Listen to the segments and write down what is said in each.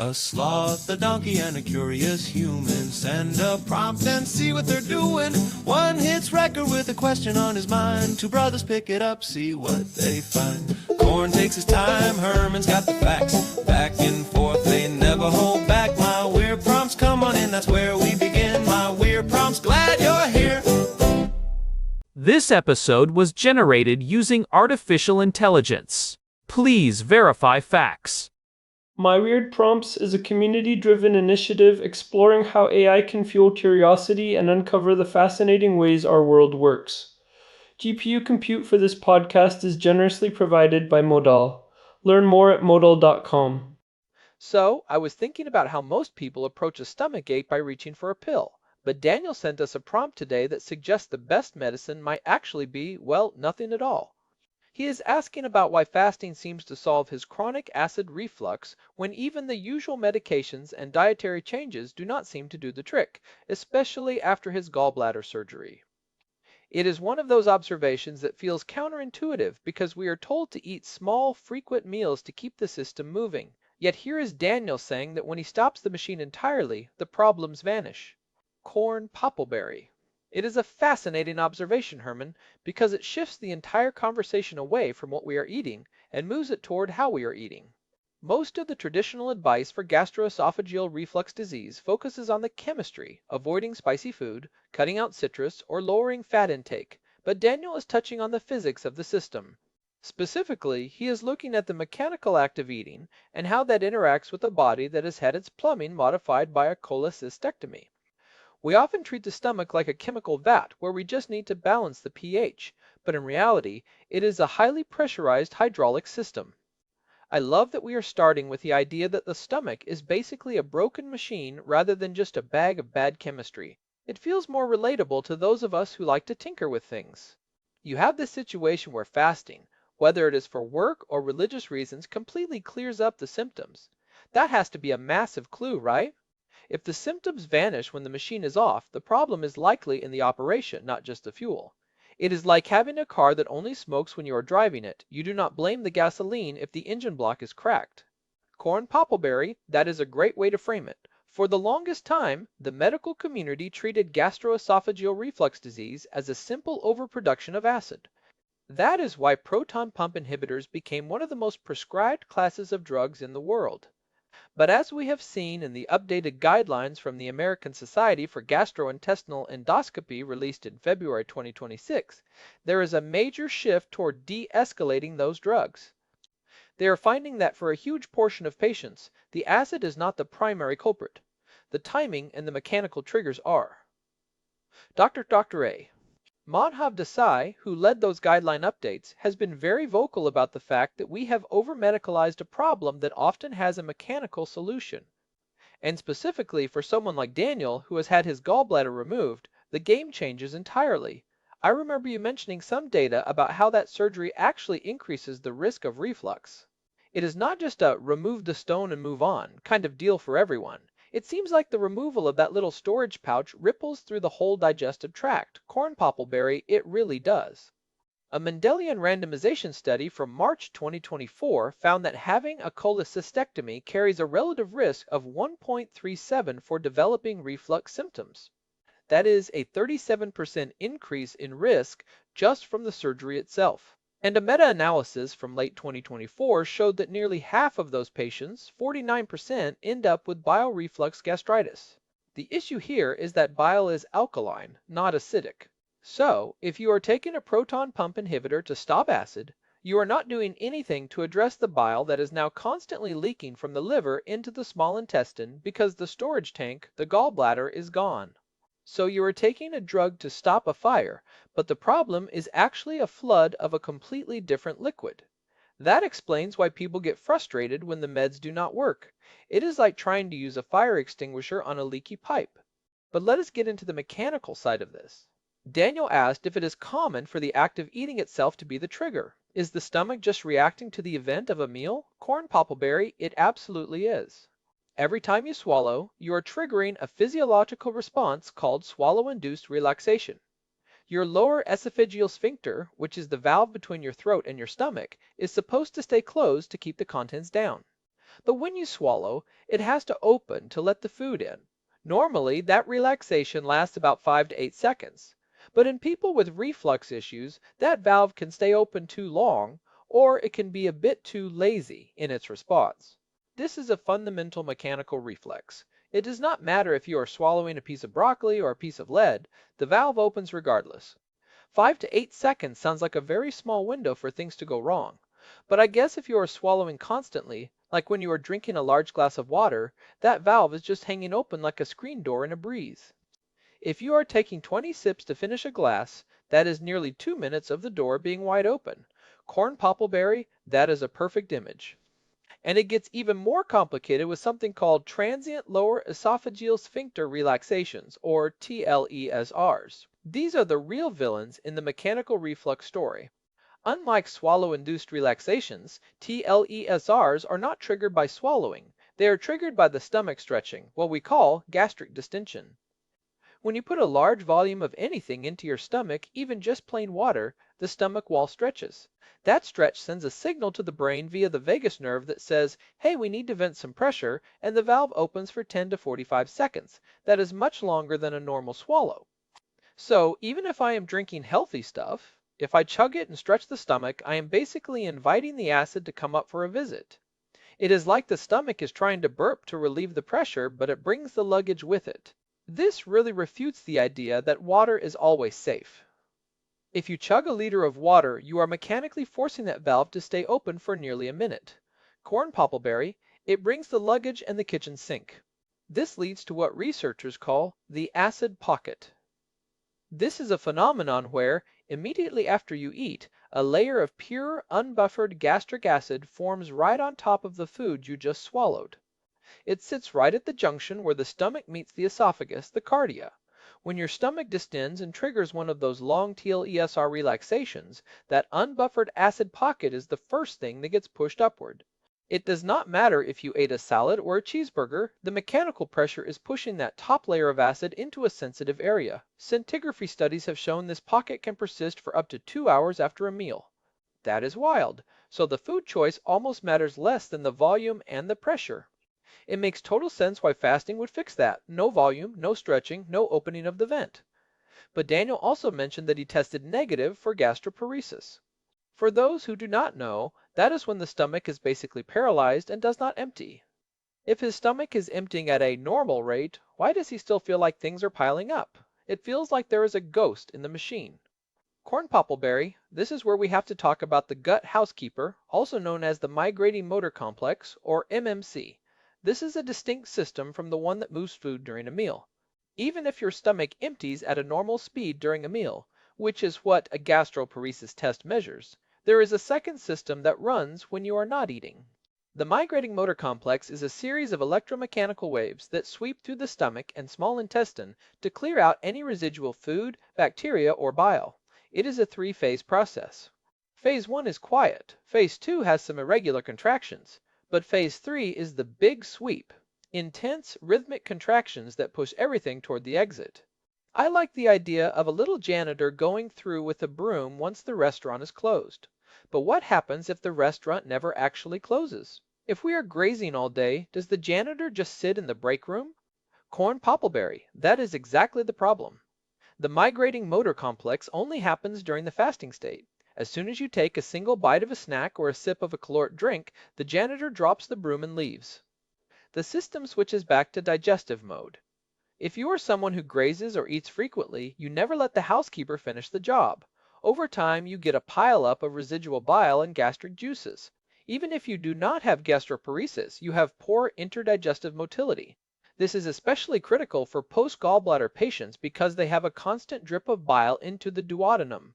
A sloth, a donkey, and a curious human. Send a prompt and see what they're doing. One hits record with a question on his mind. Two brothers pick it up, see what they find. Corn takes his time, Herman's got the facts. Back and forth, they never hold back. My weird prompts, come on in, that's where we begin. My weird prompts, glad you're here. This episode was generated using artificial intelligence. Please verify facts. My Weird Prompts is a community-driven initiative exploring how AI can fuel curiosity and uncover the fascinating ways our world works. GPU compute for this podcast is generously provided by Modal. Learn more at modal.com. So, I was thinking about how most people approach a stomachache by reaching for a pill. But Daniel sent us a prompt today that suggests the best medicine might actually be, well, nothing at all. He is asking about why fasting seems to solve his chronic acid reflux when even the usual medications and dietary changes do not seem to do the trick, especially after his gallbladder surgery. It is one of those observations that feels counterintuitive because we are told to eat small, frequent meals to keep the system moving. Yet here is Daniel saying that when he stops the machine entirely, the problems vanish. Corn poppleberry. It is a fascinating observation, Herman, because it shifts the entire conversation away from what we are eating and moves it toward how we are eating. Most of the traditional advice for gastroesophageal reflux disease focuses on the chemistry, avoiding spicy food, cutting out citrus, or lowering fat intake, but Daniel is touching on the physics of the system. Specifically, he is looking at the mechanical act of eating and how that interacts with a body that has had its plumbing modified by a cholecystectomy. We often treat the stomach like a chemical vat where we just need to balance the pH, but in reality, it is a highly pressurized hydraulic system. I love that we are starting with the idea that the stomach is basically a broken machine rather than just a bag of bad chemistry. It feels more relatable to those of us who like to tinker with things. You have this situation where fasting, whether it is for work or religious reasons, completely clears up the symptoms. That has to be a massive clue, right? If the symptoms vanish when the machine is off, the problem is likely in the operation, not just the fuel. It is like having a car that only smokes when you are driving it. You do not blame the gasoline if the engine block is cracked. Corn poppleberry, that is a great way to frame it. For the longest time, the medical community treated gastroesophageal reflux disease as a simple overproduction of acid. That is why proton pump inhibitors became one of the most prescribed classes of drugs in the world. But as we have seen in the updated guidelines from the American Society for Gastrointestinal Endoscopy released in February 2026, there is a major shift toward de-escalating those drugs. They are finding that for a huge portion of patients, the acid is not the primary culprit. The timing and the mechanical triggers are. Dr. A. Madhav Desai, who led those guideline updates, has been very vocal about the fact that we have over-medicalized a problem that often has a mechanical solution. And specifically for someone like Daniel, who has had his gallbladder removed, the game changes entirely. I remember you mentioning some data about how that surgery actually increases the risk of reflux. It is not just a remove the stone and move on kind of deal for everyone. It seems like the removal of that little storage pouch ripples through the whole digestive tract. Corn poppleberry, it really does. A Mendelian randomization study from March 2024 found that having a cholecystectomy carries a relative risk of 1.37 for developing reflux symptoms. That is a 37% increase in risk just from the surgery itself. And a meta-analysis from late 2024 showed that nearly half of those patients, 49%, end up with bile reflux gastritis. The issue here is that bile is alkaline, not acidic. So, if you are taking a proton pump inhibitor to stop acid, you are not doing anything to address the bile that is now constantly leaking from the liver into the small intestine because the storage tank, the gallbladder, is gone. So you are taking a drug to stop a fire, but the problem is actually a flood of a completely different liquid. That explains why people get frustrated when the meds do not work. It is like trying to use a fire extinguisher on a leaky pipe. But let us get into the mechanical side of this. Daniel asked if it is common for the act of eating itself to be the trigger. Is the stomach just reacting to the event of a meal? Corn poppleberry, it absolutely is. Every time you swallow, you are triggering a physiological response called swallow-induced relaxation. Your lower esophageal sphincter, which is the valve between your throat and your stomach, is supposed to stay closed to keep the contents down. But when you swallow, it has to open to let the food in. Normally, that relaxation lasts about 5 to 8 seconds. But in people with reflux issues, that valve can stay open too long, or it can be a bit too lazy in its response. This is a fundamental mechanical reflex. It does not matter if you are swallowing a piece of broccoli or a piece of lead, the valve opens regardless. 5 to 8 seconds sounds like a very small window for things to go wrong. But I guess if you are swallowing constantly, like when you are drinking a large glass of water, that valve is just hanging open like a screen door in a breeze. If you are taking 20 sips to finish a glass, that is nearly 2 minutes of the door being wide open. Corn poppleberry, that is a perfect image. And it gets even more complicated with something called transient lower esophageal sphincter relaxations, or TLESRs. These are the real villains in the mechanical reflux story. Unlike swallow-induced relaxations, TLESRs are not triggered by swallowing. They are triggered by the stomach stretching, what we call gastric distension. When you put a large volume of anything into your stomach, even just plain water, the stomach wall stretches. That stretch sends a signal to the brain via the vagus nerve that says, hey, we need to vent some pressure, and the valve opens for 10 to 45 seconds. That is much longer than a normal swallow. So even if I am drinking healthy stuff, if I chug it and stretch the stomach, I am basically inviting the acid to come up for a visit. It is like the stomach is trying to burp to relieve the pressure, but it brings the luggage with it. This really refutes the idea that water is always safe. If you chug a liter of water, you are mechanically forcing that valve to stay open for nearly a minute. Corn poppleberry, it brings the luggage and the kitchen sink. This leads to what researchers call the acid pocket. This is a phenomenon where, immediately after you eat, a layer of pure, unbuffered gastric acid forms right on top of the food you just swallowed. It sits right at the junction where the stomach meets the esophagus, the cardia. When your stomach distends and triggers one of those long TLESR relaxations, that unbuffered acid pocket is the first thing that gets pushed upward. It does not matter if you ate a salad or a cheeseburger, the mechanical pressure is pushing that top layer of acid into a sensitive area. Scintigraphy studies have shown this pocket can persist for up to 2 hours after a meal. That is wild. So the food choice almost matters less than the volume and the pressure. It makes total sense why fasting would fix that. No volume, no stretching, no opening of the vent. But Daniel also mentioned that he tested negative for gastroparesis. For those who do not know, that is when the stomach is basically paralyzed and does not empty. If his stomach is emptying at a normal rate, why does he still feel like things are piling up? It feels like there is a ghost in the machine. Corn poppleberry, this is where we have to talk about the gut housekeeper, also known as the migrating motor complex, or MMC. This is a distinct system from the one that moves food during a meal. Even if your stomach empties at a normal speed during a meal, which is what a gastroparesis test measures, there is a second system that runs when you are not eating. The migrating motor complex is a series of electromechanical waves that sweep through the stomach and small intestine to clear out any residual food, bacteria, or bile. It is a three-phase process. Phase 1 is quiet. Phase 2 has some irregular contractions. But phase 3 is the big sweep, intense rhythmic contractions that push everything toward the exit. I like the idea of a little janitor going through with a broom once the restaurant is closed. But what happens if the restaurant never actually closes? If we are grazing all day, does the janitor just sit in the break room? Corn poppleberry, that is exactly the problem. The migrating motor complex only happens during the fasting state. As soon as you take a single bite of a snack or a sip of a caloric drink, the janitor drops the broom and leaves. The system switches back to digestive mode. If you are someone who grazes or eats frequently, you never let the housekeeper finish the job. Over time, you get a pileup of residual bile and gastric juices. Even if you do not have gastroparesis, you have poor interdigestive motility. This is especially critical for post-gallbladder patients because they have a constant drip of bile into the duodenum.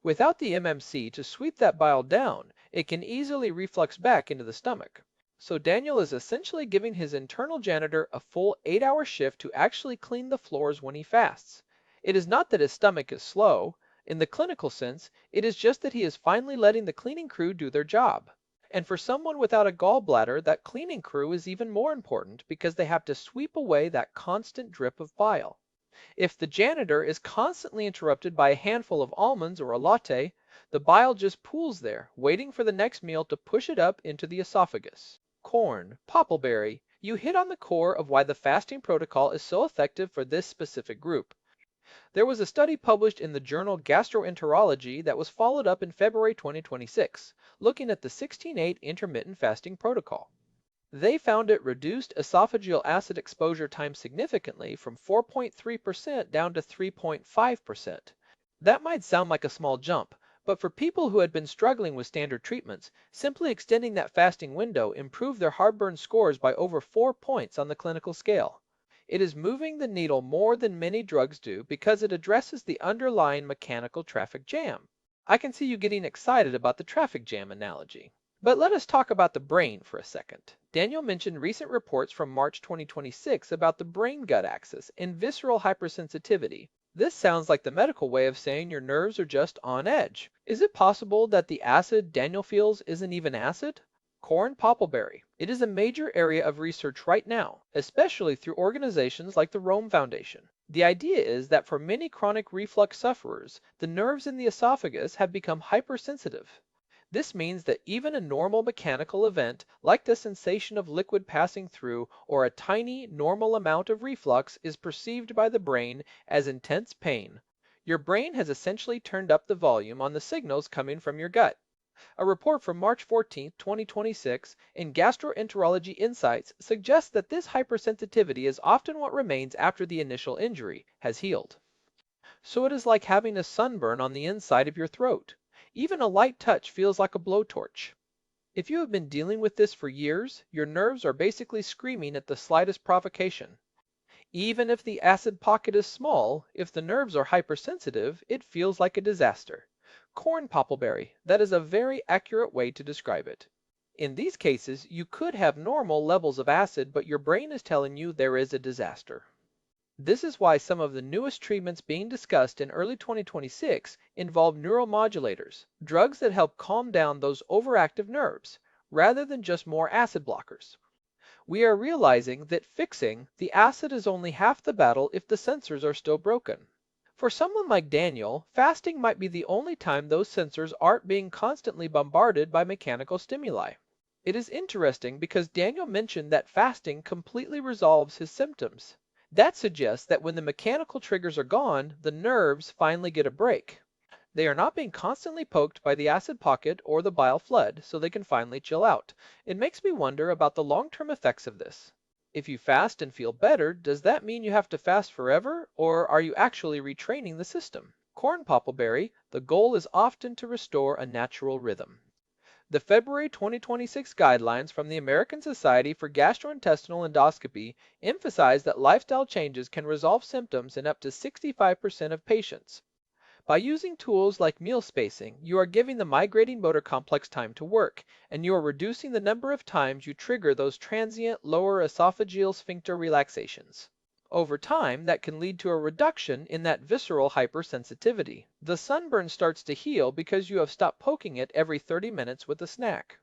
Without the MMC to sweep that bile down, it can easily reflux back into the stomach. So Daniel is essentially giving his internal janitor a full 8-hour shift to actually clean the floors when he fasts. It is not that his stomach is slow. In the clinical sense, it is just that he is finally letting the cleaning crew do their job. And for someone without a gallbladder, that cleaning crew is even more important because they have to sweep away that constant drip of bile. If the janitor is constantly interrupted by a handful of almonds or a latte, the bile just pools there, waiting for the next meal to push it up into the esophagus. corn, poppleberry, you hit on the core of why the fasting protocol is so effective for this specific group. There was a study published in the journal Gastroenterology that was followed up in February 2026, looking at the 16-8 intermittent fasting protocol. They found it reduced esophageal acid exposure time significantly from 4.3% down to 3.5%. That might sound like a small jump, but for people who had been struggling with standard treatments, simply extending that fasting window improved their heartburn scores by over 4 points on the clinical scale. It is moving the needle more than many drugs do because it addresses the underlying mechanical traffic jam. I can see you getting excited about the traffic jam analogy. But let us talk about the brain for a second. Daniel mentioned recent reports from March 2026 about the brain-gut axis and visceral hypersensitivity. This sounds like the medical way of saying your nerves are just on edge. Is it possible that the acid Daniel feels isn't even acid? Corn poppleberry. It is a major area of research right now, especially through organizations like the Rome Foundation. The idea is that for many chronic reflux sufferers, the nerves in the esophagus have become hypersensitive. This means that even a normal mechanical event, like the sensation of liquid passing through or a tiny, normal amount of reflux, is perceived by the brain as intense pain. Your brain has essentially turned up the volume on the signals coming from your gut. A report from March 14, 2026, in Gastroenterology Insights suggests that this hypersensitivity is often what remains after the initial injury has healed. So it is like having a sunburn on the inside of your throat. Even a light touch feels like a blowtorch. If you have been dealing with this for years, your nerves are basically screaming at the slightest provocation. Even if the acid pocket is small, if the nerves are hypersensitive, it feels like a disaster. Corn poppleberry, that is a very accurate way to describe it. In these cases, you could have normal levels of acid, but your brain is telling you there is a disaster. This is why some of the newest treatments being discussed in early 2026 involve neuromodulators, drugs that help calm down those overactive nerves, rather than just more acid blockers. We are realizing that fixing the acid is only half the battle if the sensors are still broken. For someone like Daniel, fasting might be the only time those sensors aren't being constantly bombarded by mechanical stimuli. It is interesting because Daniel mentioned that fasting completely resolves his symptoms. That suggests that when the mechanical triggers are gone, the nerves finally get a break. They are not being constantly poked by the acid pocket or the bile flood, so they can finally chill out. It makes me wonder about the long-term effects of this. If you fast and feel better, does that mean you have to fast forever, or are you actually retraining the system? Corn poppleberry, the goal is often to restore a natural rhythm. The February 2026 guidelines from the American Society for Gastrointestinal Endoscopy emphasize that lifestyle changes can resolve symptoms in up to 65% of patients. By using tools like meal spacing, you are giving the migrating motor complex time to work, and you are reducing the number of times you trigger those transient lower esophageal sphincter relaxations. Over time, that can lead to a reduction in that visceral hypersensitivity. The sunburn starts to heal because you have stopped poking it every 30 minutes with a snack.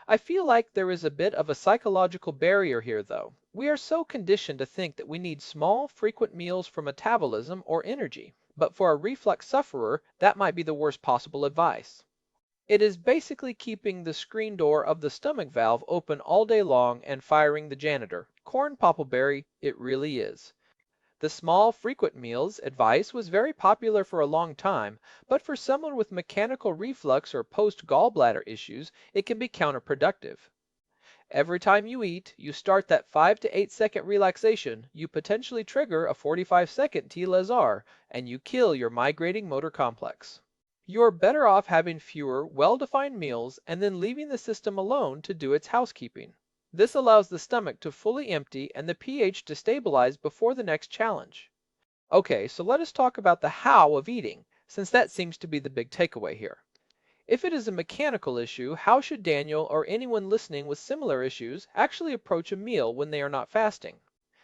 I feel like there is a bit of a psychological barrier here, though. We are so conditioned to think that we need small, frequent meals for metabolism or energy. But for a reflux sufferer, that might be the worst possible advice. It is basically keeping the screen door of the stomach valve open all day long and firing the janitor. Corn poppleberry, it really is. The small, frequent meals advice was very popular for a long time, but for someone with mechanical reflux or post-gallbladder issues, it can be counterproductive. Every time you eat, you start that 5 to 8 second relaxation, you potentially trigger a 45-second T-Lazar, and you kill your migrating motor complex. You're better off having fewer, well-defined meals and then leaving the system alone to do its housekeeping. This allows the stomach to fully empty and the pH to stabilize before the next challenge. Okay, so let us talk about the how of eating, since that seems to be the big takeaway here. If it is a mechanical issue, how should Daniel or anyone listening with similar issues actually approach a meal when they are not fasting?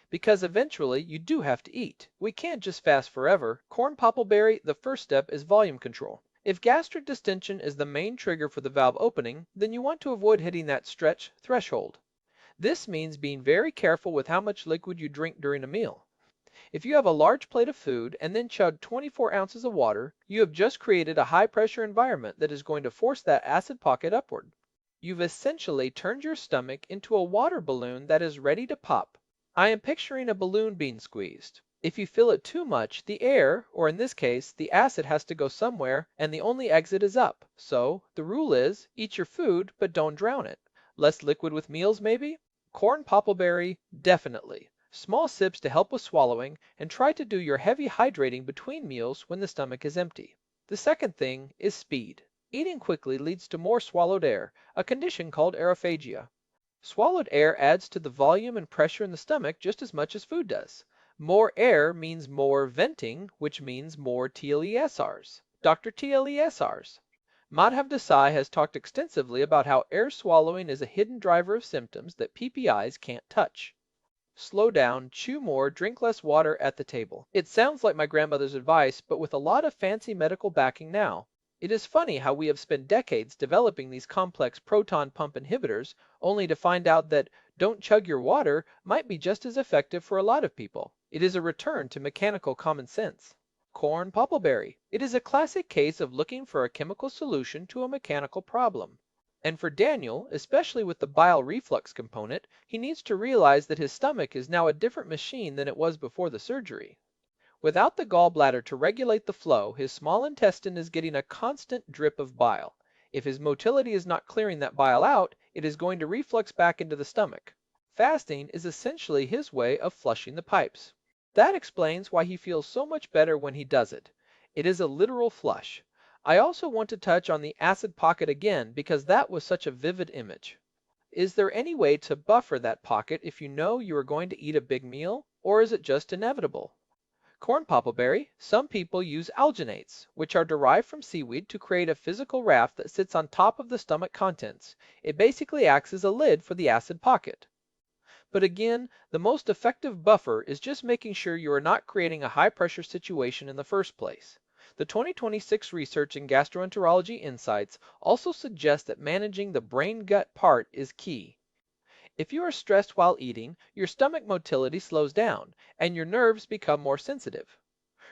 Because eventually you do have to eat. We can't just fast forever. Corn poppleberry, the first step is volume control. If gastric distension is the main trigger for the valve opening, then you want to avoid hitting that stretch threshold. This means being very careful with how much liquid you drink during a meal. If you have a large plate of food and then chug 24 ounces of water, you have just created a high-pressure environment that is going to force that acid pocket upward. You've essentially turned your stomach into a water balloon that is ready to pop. I am picturing a balloon being squeezed. If you fill it too much, the air, or in this case, the acid has to go somewhere, and the only exit is up. So, the rule is, eat your food, but don't drown it. Less liquid with meals, maybe? Corn poppleberry, definitely. Small sips to help with swallowing, and try to do your heavy hydrating between meals when the stomach is empty. The second thing is speed. Eating quickly leads to more swallowed air, a condition called aerophagia. Swallowed air adds to the volume and pressure in the stomach just as much as food does. More air means more venting, which means more TLESRs. Dr. TLESRs. Madhav Desai has talked extensively about how air swallowing is a hidden driver of symptoms that PPIs can't touch. Slow down, chew more, drink less water at the table. It sounds like my grandmother's advice, but with a lot of fancy medical backing now. It is funny how we have spent decades developing these complex proton pump inhibitors, only to find out that don't chug your water might be just as effective for a lot of people. It is a return to mechanical common sense. Corn poppleberry. It is a classic case of looking for a chemical solution to a mechanical problem. And for Daniel, especially with the bile reflux component, he needs to realize that his stomach is now a different machine than it was before the surgery. Without the gallbladder to regulate the flow, his small intestine is getting a constant drip of bile. If his motility is not clearing that bile out, it is going to reflux back into the stomach. Fasting is essentially his way of flushing the pipes. That explains why he feels so much better when he does it. It is a literal flush. I also want to touch on the acid pocket again because that was such a vivid image. Is there any way to buffer that pocket if you know you are going to eat a big meal, or is it just inevitable? Corn poppleberry, some people use alginates, which are derived from seaweed to create a physical raft that sits on top of the stomach contents. It basically acts as a lid for the acid pocket. But again, the most effective buffer is just making sure you are not creating a high-pressure situation in the first place. The 2026 research in Gastroenterology Insights also suggests that managing the brain-gut part is key. If you are stressed while eating, your stomach motility slows down, and your nerves become more sensitive.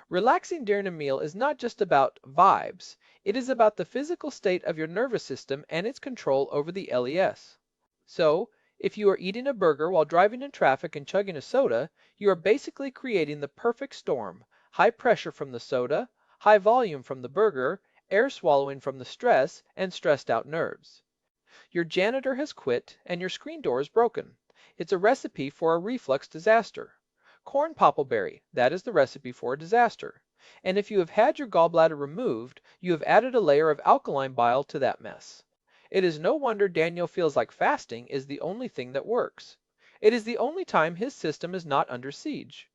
Relaxing during a meal is not just about vibes, it is about the physical state of your nervous system and its control over the LES. So, if you are eating a burger while driving in traffic and chugging a soda, you are basically creating the perfect storm: high pressure from the soda, high volume from the burger, air swallowing from the stress, and stressed out nerves. Your janitor has quit, and your screen door is broken. It's a recipe for a reflux disaster. Corn poppleberry, that is the recipe for a disaster. And if you have had your gallbladder removed, you have added a layer of alkaline bile to that mess. It is no wonder Daniel feels like fasting is the only thing that works. It is the only time his system is not under siege.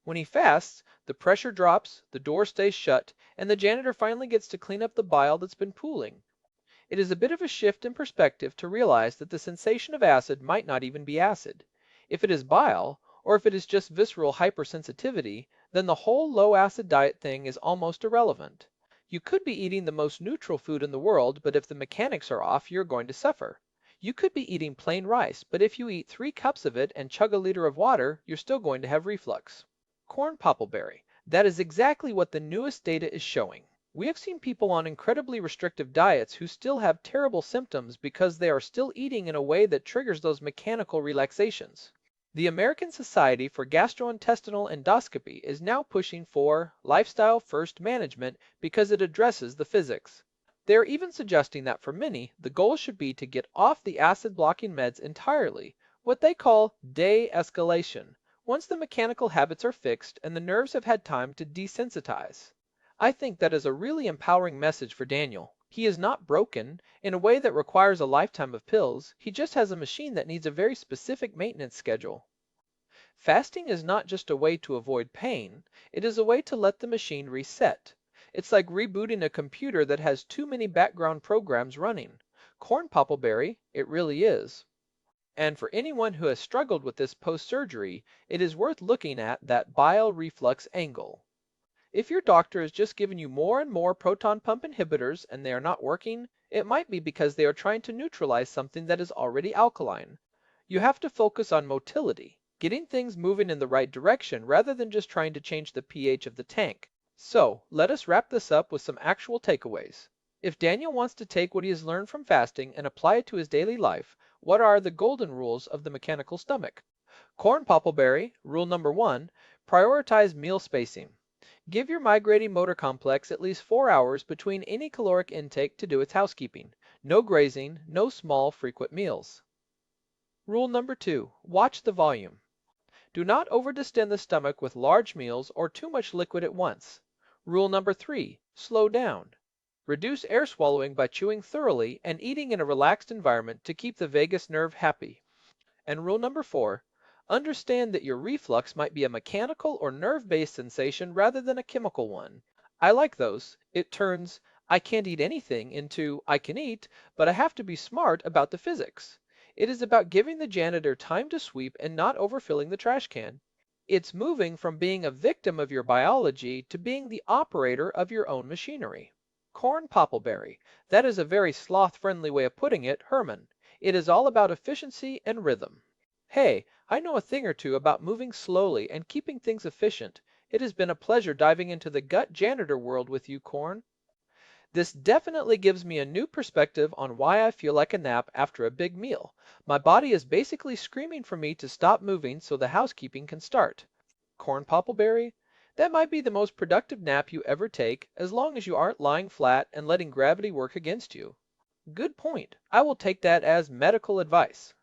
When he fasts, the pressure drops, the door stays shut, and the janitor finally gets to clean up the bile that's been pooling. It is a bit of a shift in perspective to realize that the sensation of acid might not even be acid. If it is bile, or if it is just visceral hypersensitivity, then the whole low acid diet thing is almost irrelevant. You could be eating the most neutral food in the world, but if the mechanics are off, you're going to suffer. You could be eating plain rice, but if you eat 3 cups of it and chug a liter of water, you're still going to have reflux. Corn poppleberry. That is exactly what the newest data is showing. We have seen people on incredibly restrictive diets who still have terrible symptoms because they are still eating in a way that triggers those mechanical relaxations. The American Society for Gastrointestinal Endoscopy is now pushing for lifestyle first management because it addresses the physics. They are even suggesting that for many, the goal should be to get off the acid blocking meds entirely, what they call de-escalation, once the mechanical habits are fixed and the nerves have had time to desensitize. I think that is a really empowering message for Daniel. He is not broken in a way that requires a lifetime of pills. He just has a machine that needs a very specific maintenance schedule. Fasting is not just a way to avoid pain, it is a way to let the machine reset. It's like rebooting a computer that has too many background programs running. Corn poppleberry, it really is. And for anyone who has struggled with this post-surgery, it is worth looking at that bile reflux angle. If your doctor has just given you more and more proton pump inhibitors and they are not working, it might be because they are trying to neutralize something that is already alkaline. You have to focus on motility, getting things moving in the right direction rather than just trying to change the pH of the tank. So, let us wrap this up with some actual takeaways. If Daniel wants to take what he has learned from fasting and apply it to his daily life, what are the golden rules of the mechanical stomach? Corn Poppleberry, rule number 1, prioritize meal spacing. Give your migrating motor complex at least 4 hours between any caloric intake to do its housekeeping. No grazing, no small, frequent meals. Rule number 2, watch the volume. Do not overdistend the stomach with large meals or too much liquid at once. Rule number 3, slow down. Reduce air swallowing by chewing thoroughly and eating in a relaxed environment to keep the vagus nerve happy. And rule number 4, understand that your reflux might be a mechanical or nerve-based sensation rather than a chemical one. I like those. It turns I can't eat anything into I can eat, but I have to be smart about the physics. It is about giving the janitor time to sweep and not overfilling the trash can. It's moving from being a victim of your biology to being the operator of your own machinery. Corn Poppleberry. That is a very sloth-friendly way of putting it, Herman. It is all about efficiency and rhythm. Hey, I know a thing or two about moving slowly and keeping things efficient. It has been a pleasure diving into the gut janitor world with you, Corn. This definitely gives me a new perspective on why I feel like a nap after a big meal. My body is basically screaming for me to stop moving so the housekeeping can start. Corn Poppleberry, that might be the most productive nap you ever take, as long as you aren't lying flat and letting gravity work against you. Good point. I will take that as medical advice.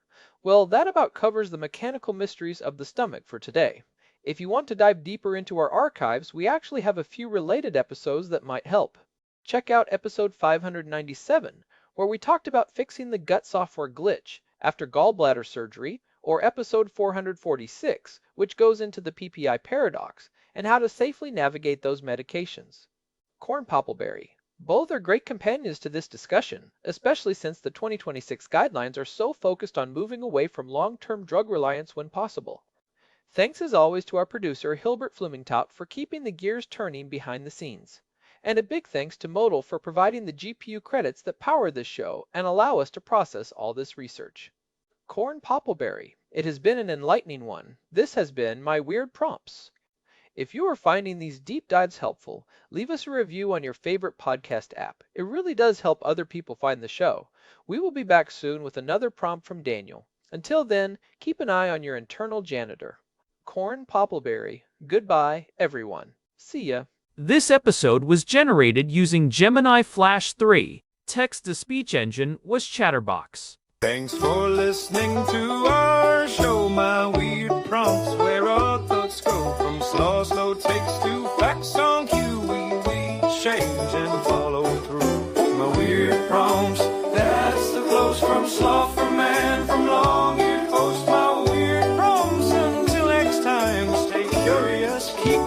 Well, that about covers the mechanical mysteries of the stomach for today. If you want to dive deeper into our archives, we actually have a few related episodes that might help. Check out episode 597, where we talked about fixing the gut software glitch after gallbladder surgery, or episode 446, which goes into the PPI paradox and how to safely navigate those medications. Corn Poppleberry. Both are great companions to this discussion, especially since the 2026 guidelines are so focused on moving away from long-term drug reliance when possible. Thanks as always to our producer Hilbert Flumingtop for keeping the gears turning behind the scenes. And a big thanks to Modal for providing the GPU credits that power this show and allow us to process all this research. Corn Poppleberry. It has been an enlightening one. This has been my Weird Prompts. If you are finding these deep dives helpful, leave us a review on your favorite podcast app. It really does help other people find the show. We will be back soon with another prompt from Daniel. Until then, keep an eye on your internal janitor. Corn Poppleberry. Goodbye, everyone. See ya. This episode was generated using Gemini Flash 3. Text-to-speech engine was Chatterbox. Thanks for listening to our show, my weird prompts, where our thoughts go from slow takes to facts on cue. We change and follow through. My weird prompts, that's the flows from sloth, from man, from long-eared host. My weird prompts, until next time, stay curious, keep